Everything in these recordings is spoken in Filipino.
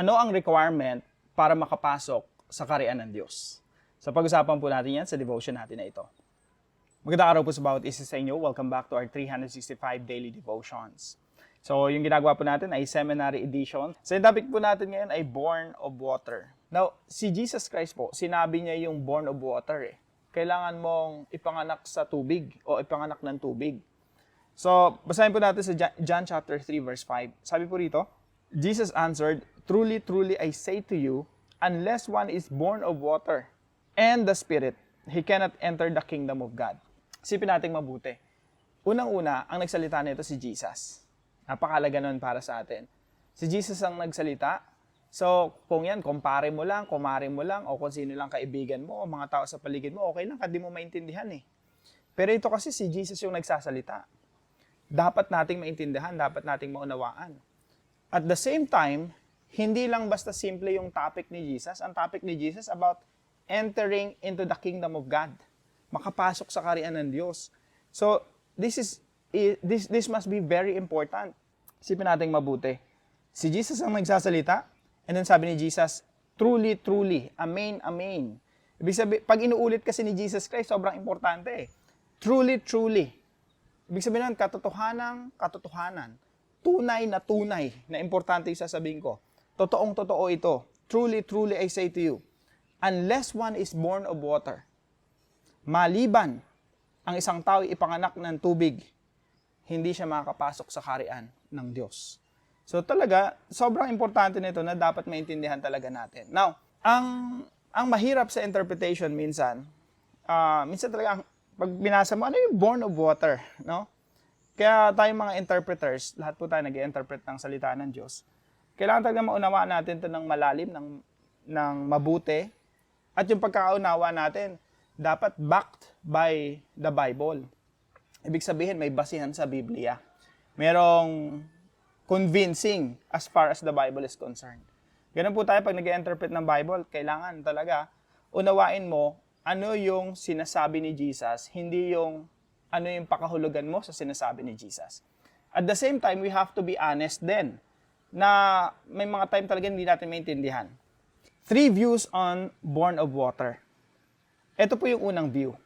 Ano ang requirement para makapasok sa kaharian ng Diyos? So pag-usapan po natin yan sa devotion natin na ito. Magandang araw po sa bawat isa sa inyo. Welcome back to our 365 daily devotions. So yung ginagawa po natin ay seminary edition. So yung topic po natin ngayon ay born of water. Now, si Jesus Christ po, sinabi niya yung born of water eh. Kailangan mong ipanganak sa tubig o ipanganak ng tubig. So, basahin po natin sa John chapter 3 verse 5. Sabi po rito, Jesus answered, "Truly, truly, I say to you, unless one is born of water and the Spirit, he cannot enter the kingdom of God." Isipin natin mabuti. Unang-una, ang nagsalita nito si Jesus. Napakalaga nun para sa atin. Si Jesus ang nagsalita. So, kung yan, kumpare mo lang, kumare mo lang, o kung sino lang kaibigan mo, o mga tao sa paligid mo, okay lang, hindi mo maintindihan eh. Pero ito kasi si Jesus yung nagsasalita. Dapat nating maintindihan, dapat nating maunawaan. At the same time, hindi lang basta simple yung topic ni Jesus. Ang topic ni Jesus about entering into the kingdom of God. Makapasok sa kaharian ng Diyos. So, this must be very important. Isipin natin mabuti. Si Jesus ang nagsasalita, and then sabi ni Jesus, "Truly, truly, amen, amen." Ibig sabihin, pag inuulit kasi ni Jesus Christ, sobrang importante eh. Truly, truly. Ibig sabihin nun, katotohanan. Tunay na importante yung sasabihin ko. Totoong totoo ito. Truly, truly, I say to you, unless one is born of water, maliban ang isang tao ipanganak ng tubig, hindi siya makakapasok sa kaharian ng Diyos. So talaga, sobrang importante nito na dapat maintindihan talaga natin. Now, ang mahirap sa interpretation minsan talaga, pag binasa mo, ano yung born of water, no? Kaya tayong mga interpreters, lahat po tayo nag-i-interpret ng salita ng Diyos. Kailangan talaga maunawaan natin ito ng malalim, ng mabuti. At yung pagkakaunawa natin, dapat backed by the Bible. Ibig sabihin, may basihan sa Biblia. Merong convincing as far as the Bible is concerned. Ganun po tayo pag nag-i-interpret ng Bible, kailangan talaga unawain mo ano yung sinasabi ni Jesus, hindi yung ano yung pakahulugan mo sa sinasabi ni Jesus. At the same time, we have to be honest din na may mga time talaga hindi natin maintindihan. 3 views on born of water. Ito po yung unang view.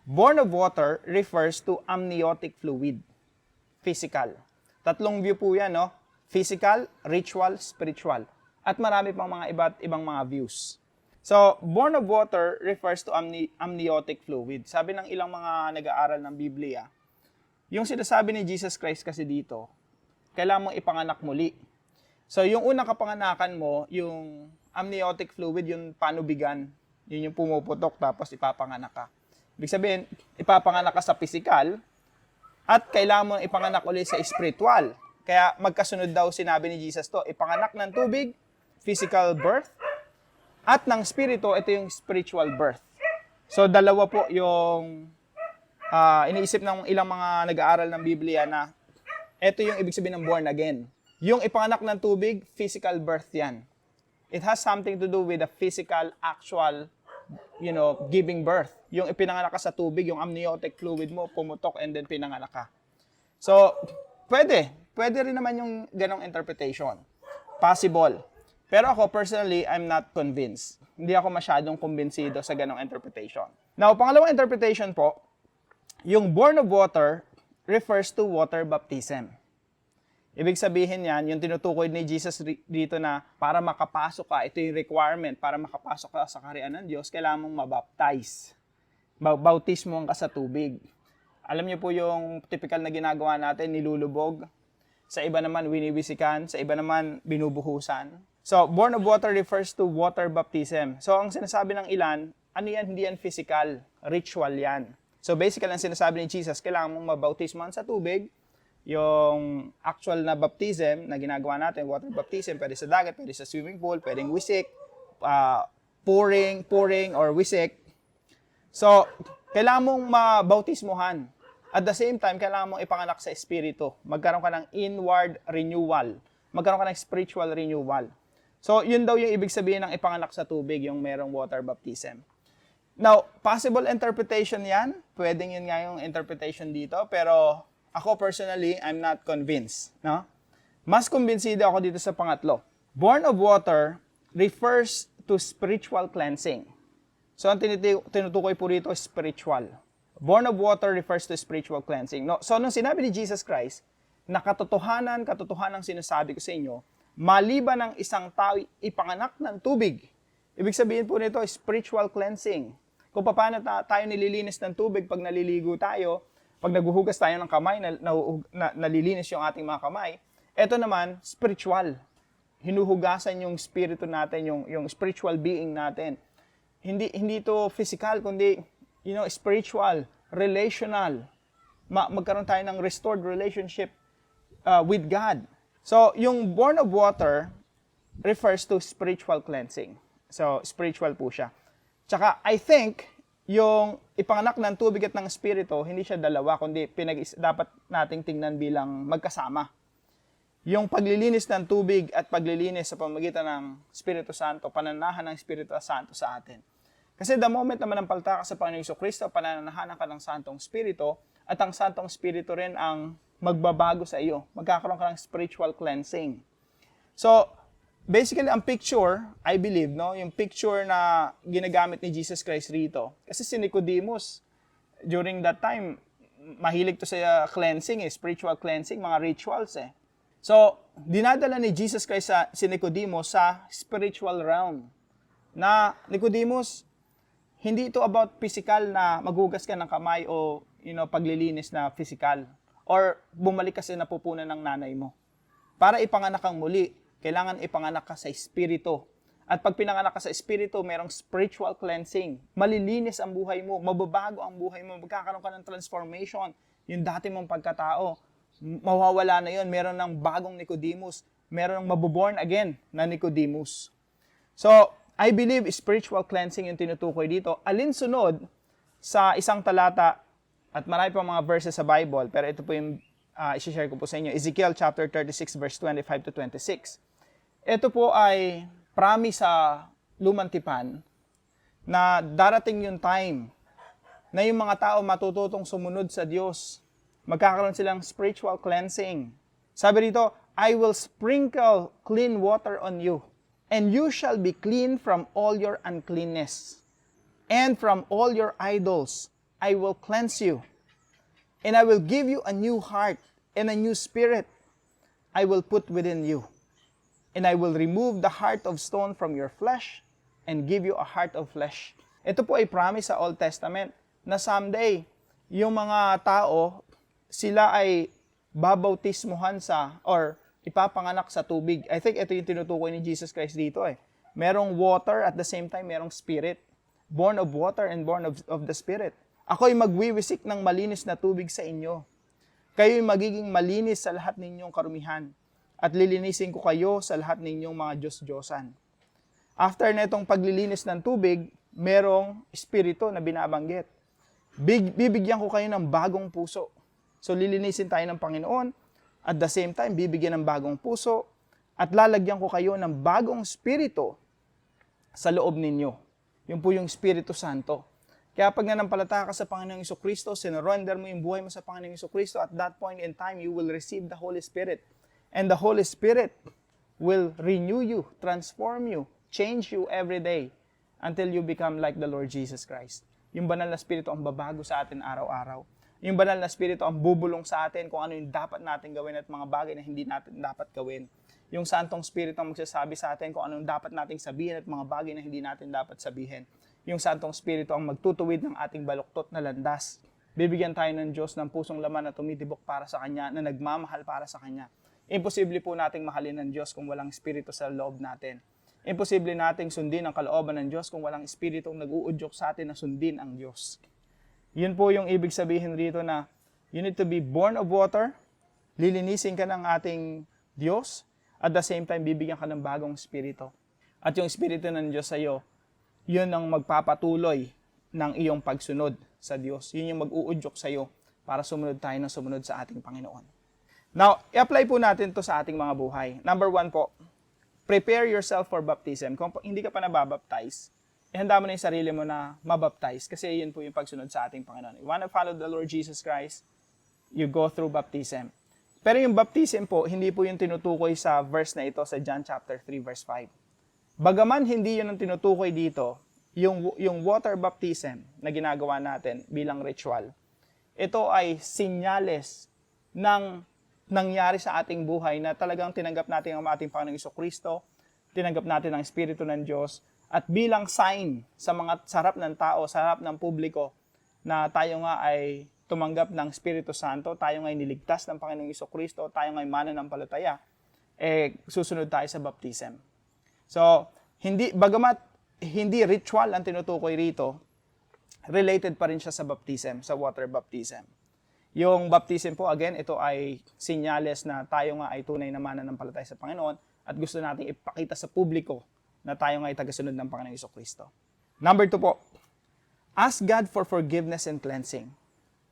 Born of water refers to amniotic fluid. Physical. 3 view po yan, no? Physical, ritual, spiritual. At marami pang mga iba't ibang mga views. So, born of water refers to amniotic fluid. Sabi ng ilang mga nag-aaral ng Biblia, yung sinasabi ni Jesus Christ kasi dito, kailangan mong ipanganak muli. So, yung unang kapanganakan mo, yung amniotic fluid, yung panubigan, yun yung pumuputok, tapos ipapanganak ka. Ibig sabihin, ipapanganak ka sa physical, at kailangan mong ipanganak ulit sa spiritual. Kaya magkasunod daw sinabi ni Jesus to, ipanganak ng tubig, physical birth, at ng spirito, ito yung spiritual birth. So, dalawa po yung iniisip ng ilang mga nag-aaral ng Biblia na ito yung ibig sabihin ng born again. Yung ipanganak ng tubig, physical birth yan. It has something to do with the physical, actual, giving birth. Yung ipinanganak ka sa tubig, yung amniotic fluid mo, pumutok and then pinanganak ka. So, pwede rin naman yung ganong interpretation. Possible. Pero ako, personally, I'm not convinced. Hindi ako masyadong kumbinsido sa ganong interpretation. Now, pangalawang interpretation po, yung born of water refers to water baptism. Ibig sabihin yan, yung tinutukoy ni Jesus dito na para makapasok ka, ito yung requirement, para makapasok ka sa kaharian ng Diyos, kailangan mong mabaptize. Bautismo ka sa tubig. Alam niyo po yung typical na ginagawa natin, nilulubog. Sa iba naman, winiwisikan. Sa iba naman, binubuhusan. So, born of water refers to water baptism. So, ang sinasabi ng ilan, ano yan? Hindi yan physical. Ritual yan. So, basically, ang sinasabi ni Jesus, kailangan mong mabautismohan sa tubig. Yung actual na baptism na ginagawa natin, water baptism, pwede sa dagat, pwede sa swimming pool, pwedeng wisik, pouring, or wisik. So, kailangan mong mabautismohan. At the same time, kailangan mong ipanganak sa espiritu. Magkaroon ka ng inward renewal. Magkaroon ka ng spiritual renewal. So, yun daw yung ibig sabihin ng ipanganak sa tubig, yung merong water baptism. Now, possible interpretation yan. Pwedeng yun nga yung interpretation dito. Pero ako personally, I'm not convinced. No? Mas kumbinsido ako dito sa pangatlo. Born of water refers to spiritual cleansing. So, ang tinutukoy po rito is spiritual. Born of water refers to spiritual cleansing. No? So, nung sinabi ni Jesus Christ, na katotohanan sinasabi ko sa inyo, maliban ng isang tao ipanganak ng tubig. Ibig sabihin po nito, spiritual cleansing. Kung paano tayo nililinis ng tubig pag naliligo tayo, pag naguhugas tayo ng kamay, nalilinis yung ating mga kamay. Ito naman, spiritual. Hinuhugasan yung spirito natin, yung spiritual being natin. Hindi to physical, kundi spiritual, relational. Magkaroon tayo ng restored relationship with God. So, yung born of water refers to spiritual cleansing. So, spiritual po siya. Tsaka, I think, yung ipanganak ng tubig at ng spirito, hindi siya dalawa, kundi dapat nating tingnan bilang magkasama. Yung paglilinis ng tubig at paglilinis sa pamamagitan ng Espiritu Santo, pananahan ng Espiritu Santo sa atin. Kasi the moment na manampalataya ka sa Panginoong Jesucristo, pananahan ka ng Santong Espiritu, at ang Santong Espiritu rin ang magbabago sa iyo. Magkakaroon ka ng spiritual cleansing. So, basically, ang picture, I believe, yung picture na ginagamit ni Jesus Christ rito. Kasi si Nicodemus, during that time, mahilig to sa cleansing, spiritual cleansing, mga rituals So, dinadala ni Jesus Christ si Nicodemus sa spiritual realm. Na, Nicodemus, hindi ito about physical na maghugas ka ng kamay o paglilinis na physical. Or bumalik ka sa napupunan ng nanay mo. Para ipanganak kang muli, kailangan ipanganak ka sa espiritu. At pag pinanganak ka sa espiritu, merong spiritual cleansing. Malilinis ang buhay mo, mababago ang buhay mo, magkakaroon ka ng transformation. Yung dati mong pagkatao, mawawala na yun. Meron ng bagong Nicodemus. Meron ng mabuborn again na Nicodemus. So, I believe spiritual cleansing yung tinutukoy dito. Alinsunod sa isang talata at marami pang mga verses sa Bible, pero ito po yung isi-share ko po sa inyo. Ezekiel chapter 36 verse 25 to 26. Ito po ay promise sa lumang tipan na darating yung time na yung mga tao matututong sumunod sa Diyos. Magkakaroon silang spiritual cleansing. Sabi rito, I will sprinkle clean water on you, and you shall be clean from all your uncleanness. And from all your idols I will cleanse you. And I will give you a new heart and a new spirit I will put within you. And I will remove the heart of stone from your flesh and give you a heart of flesh. Ito po ay promise sa Old Testament na someday, yung mga tao, sila ay babautismuhan or ipapanganak sa tubig. I think ito yung tinutukoy ni Jesus Christ dito Merong water at the same time merong spirit. Born of water and born of the spirit. Ako'y magwiwisik ng malinis na tubig sa inyo. Kayo'y magiging malinis sa lahat ninyong karumihan. At lilinisin ko kayo sa lahat ninyong mga Diyos-Diyosan. After na itong paglilinis ng tubig, merong espiritu na binabanggit. Bibigyan ko kayo ng bagong puso. So lilinisin tayo ng Panginoon, at the same time, bibigyan ng bagong puso, at lalagyan ko kayo ng bagong spirito sa loob ninyo. Yun po yung Espiritu Santo. Kaya pag nanampalataya ka sa Panginoong Jesucristo, sinurrender mo yung buhay mo sa Panginoong Jesucristo, at that point in time, you will receive the Holy Spirit. And the Holy Spirit will renew you, transform you, change you every day until you become like the Lord Jesus Christ. Yung banal na Espiritu ang babago sa atin araw-araw. Yung banal na Espiritu ang bubulong sa atin kung ano yung dapat natin gawin at mga bagay na hindi natin dapat gawin. Yung Santong Espiritu ang magsasabi sa atin kung ano yung dapat nating sabihin at mga bagay na hindi natin dapat sabihin. Yung Santong Espiritu ang magtutuwid ng ating baluktot na landas. Bibigyan tayo ng Diyos ng pusong laman na tumitibok para sa Kanya, na nagmamahal para sa Kanya. Imposible po nating mahalin ng Diyos kung walang Espiritu sa loob natin. Imposible nating sundin ang kalooban ng Diyos kung walang Espiritong nag-uudyok sa atin na sundin ang Diyos. Yun po yung ibig sabihin rito na you need to be born of water, lilinisin ka ng ating Diyos, at the same time, bibigyan ka ng bagong Espiritu. At yung Espiritu ng Diyos sa iyo, yun ang magpapatuloy ng iyong pagsunod sa Diyos. Yun yung mag-uudyok sa iyo para sumunod tayo ng sumunod sa ating Panginoon. Now, i-apply po natin to sa ating mga buhay. Number 1 po, prepare yourself for baptism. Kung hindi ka pa nababaptize, ihanda mo na yung sarili mo na mabaptize kasi yun po yung pagsunod sa ating Panginoon. You want to follow the Lord Jesus Christ, you go through baptism. Pero yung baptism po, hindi po yung tinutukoy sa verse na ito sa John chapter 3 verse 5. Bagaman hindi yun ang tinutukoy dito, yung water baptism na ginagawa natin bilang ritual, ito ay sinyales ng nangyari sa ating buhay na talagang tinanggap natin ang ating Panginoong Jesucristo, tinanggap natin ang Espiritu ng Diyos, at bilang sign sa mga sarap ng tao, sarap ng publiko, na tayo nga ay tumanggap ng Espiritu Santo, tayo nga ay niligtas ng Panginoong Jesucristo, tayo nga ay mananampalataya, susunod tayo sa baptism. So, bagamat hindi ritual ang tinutukoy rito, related pa rin siya sa baptism, sa water baptism. Yung baptism po, again, ito ay sinyales na tayo nga ay tunay na mananampalataya sa Panginoon at gusto nating ipakita sa publiko na tayo nga ay tagasunod ng Panginoong Jesucristo. Number 2 po, ask God for forgiveness and cleansing.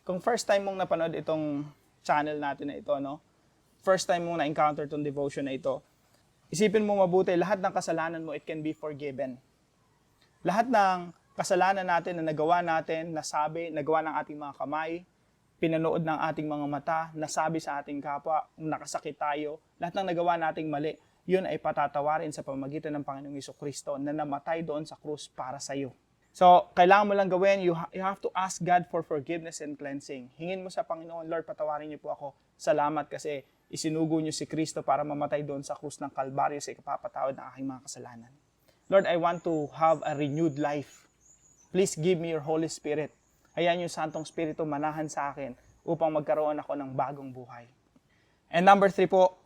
Kung first time mong napanood itong channel natin na ito, no? First time mong na-encounter itong devotion na ito, isipin mo mabuti, lahat ng kasalanan mo, it can be forgiven. Lahat ng kasalanan natin na nagawa natin, nagawa ng ating mga kamay, pinanood ng ating mga mata, nasabi sa ating kapwa, nakasakit tayo, lahat ng nagawa nating mali, yun ay patatawarin sa pamamagitan ng Panginoong Jesucristo na namatay doon sa krus para sa iyo. So, kailangan mo lang gawin, you have to ask God for forgiveness and cleansing. Hingin mo sa Panginoon, Lord, patawarin niyo po ako. Salamat kasi isinugo niyo si Kristo para mamatay doon sa krus ng Kalbaryo sa ikapapatawad ng aking mga kasalanan. Lord, I want to have a renewed life. Please give me your Holy Spirit. Hayaan yung Santong Espiritu manahan sa akin upang magkaroon ako ng bagong buhay. And number 3 po,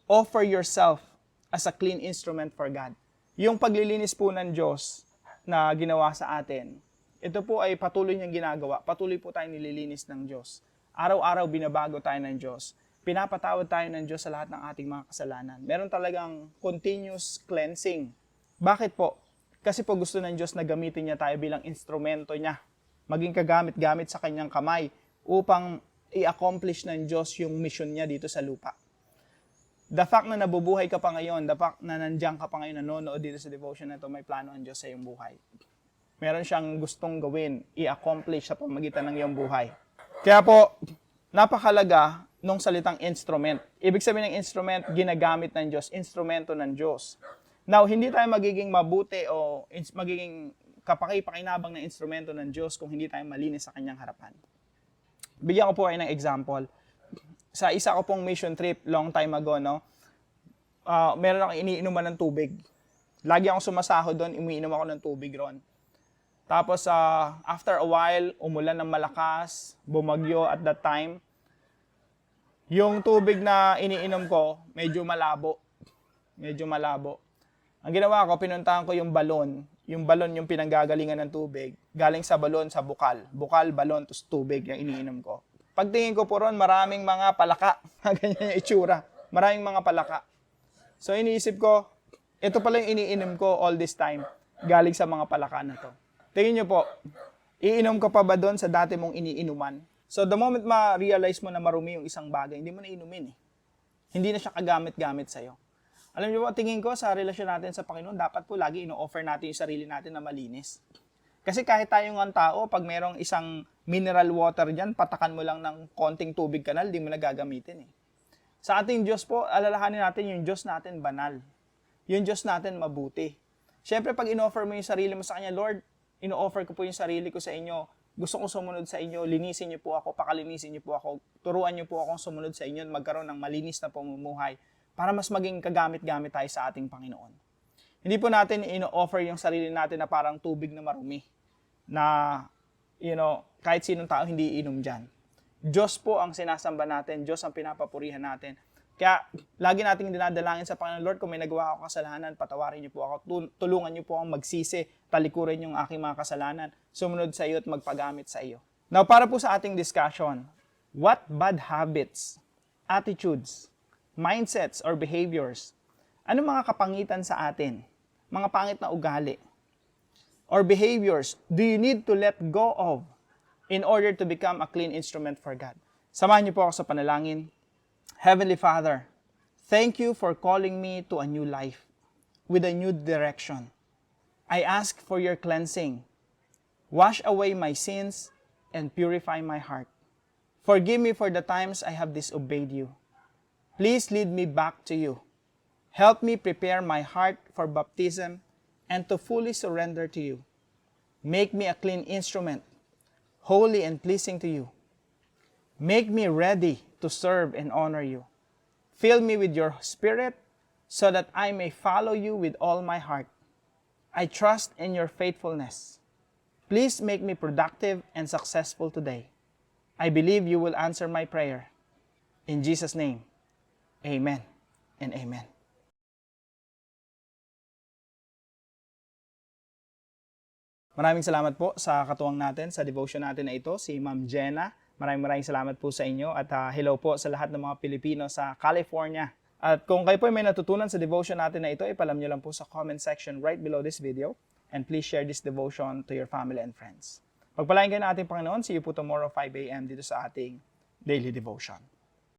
offer yourself as a clean instrument for God. Yung paglilinis po ng Diyos na ginawa sa atin, ito po ay patuloy niyang ginagawa. Patuloy po tayong nililinis ng Diyos. Araw-araw binabago tayo ng Diyos. Pinapatawad tayo ng Diyos sa lahat ng ating mga kasalanan. Meron talagang continuous cleansing. Bakit po? Kasi po gusto ng Diyos na gamitin niya tayo bilang instrumento niya. Maging kagamit-gamit sa kanyang kamay upang i-accomplish ng Diyos yung mission niya dito sa lupa. The fact na nabubuhay ka pa ngayon, the fact na nandiyan ka pa ngayon, nanonood dito sa devotion na ito, may plano ang Diyos sa iyong buhay. Meron siyang gustong gawin, i-accomplish sa pamagitan ng iyong buhay. Kaya po, napakalaga nung salitang instrument. Ibig sabihin ng instrument, ginagamit ng Diyos, instrumento ng Diyos. Now, hindi tayo magiging mabuti o magiging kapaki-pakinabang na instrumento ng Diyos kung hindi tayo malinis sa kanyang harapan. Bigyan ko po kayo ng example. Sa isa ko pong mission trip long time ago, no? Meron akong iniinuman ng tubig. Lagi akong sumasahod doon, umiinom ako ng tubig ron. Tapos, after a while, umulan ng malakas, bumagyo at that time. Yung tubig na iniinom ko, medyo malabo. Medyo malabo. Ang ginawa ko, pinuntahan ko yung balon. Yung balon yung pinanggagalingan ng tubig. Galing sa balon sa bukal. Bukal, balon, tapos tubig yung iniinom ko. Pagtingin ko po ron, maraming mga palaka. Ganyan yung itsura. Maraming mga palaka. So iniisip ko, ito pala yung iniinom ko all this time. Galing sa mga palaka na to. Tingin nyo po, iinom ka pa ba doon sa dati mong iniinuman? So the moment ma-realize mo na marumi yung isang bagay, hindi mo na inumin eh. Hindi na siya kagamit-gamit sa'yo. Alam niyo po, tingin ko sa relasyon natin sa Panginoon, dapat po lagi ino-offer natin yung sarili natin na malinis. Kasi kahit tayo ng tao, pag merong isang mineral water dyan, patakan mo lang ng konting tubig kanal, di mo na gagamitin eh. Sa ating Diyos po, alalahanin natin yung Diyos natin banal. Yung Diyos natin mabuti. Siyempre, pag in-offer mo yung sarili mo sa Kanya, Lord, ino-offer ko po yung sarili ko sa inyo. Gusto kong sumunod sa inyo, linisin niyo po ako, pakalinisin niyo po ako, turuan niyo po akong sumunod sa inyo, magkaroon ng malinis na pamumuhay para mas maging kagamit-gamit tayo sa ating Panginoon. Hindi po natin ino-offer yung sarili natin na parang tubig na marumi na, kahit sinong tao hindi iinom dyan. Diyos po ang sinasamba natin, Diyos ang pinapapurihan natin. Kaya, lagi nating dinadalangin sa Panginoon, Lord, kung may nagawa ako kasalanan, patawarin niyo po ako, tulungan niyo po akong magsisi, talikurin yung aking mga kasalanan, sumunod sa iyo at magpagamit sa iyo. Now, para po sa ating discussion, what bad habits, attitudes, mindsets, or behaviors, ano mga kapangitan sa atin, mga pangit na ugali, or behaviors do you need to let go of in order to become a clean instrument for God? Samahan niyo po ako sa panalangin. Heavenly Father, thank you for calling me to a new life with a new direction. I ask for your cleansing. Wash away my sins and purify my heart. Forgive me for the times I have disobeyed you. Please lead me back to you. Help me prepare my heart for baptism and to fully surrender to you. Make me a clean instrument, holy and pleasing to you. Make me ready to serve and honor you. Fill me with your Spirit so that I may follow you with all my heart. I trust in your faithfulness. Please make me productive and successful today. I believe you will answer my prayer. In Jesus' name, amen and amen. Maraming salamat po sa katuwang natin sa devotion natin na ito, si Ma'am Jenna. Maraming salamat po sa inyo at hello po sa lahat ng mga Pilipino sa California. At kung kayo po may natutunan sa devotion natin na ito, ipalam nyo lang po sa comment section right below this video. And please share this devotion to your family and friends. Pagpalain kayo ng ating Panginoon. See you po tomorrow 5 a.m. dito sa ating Daily Devotion.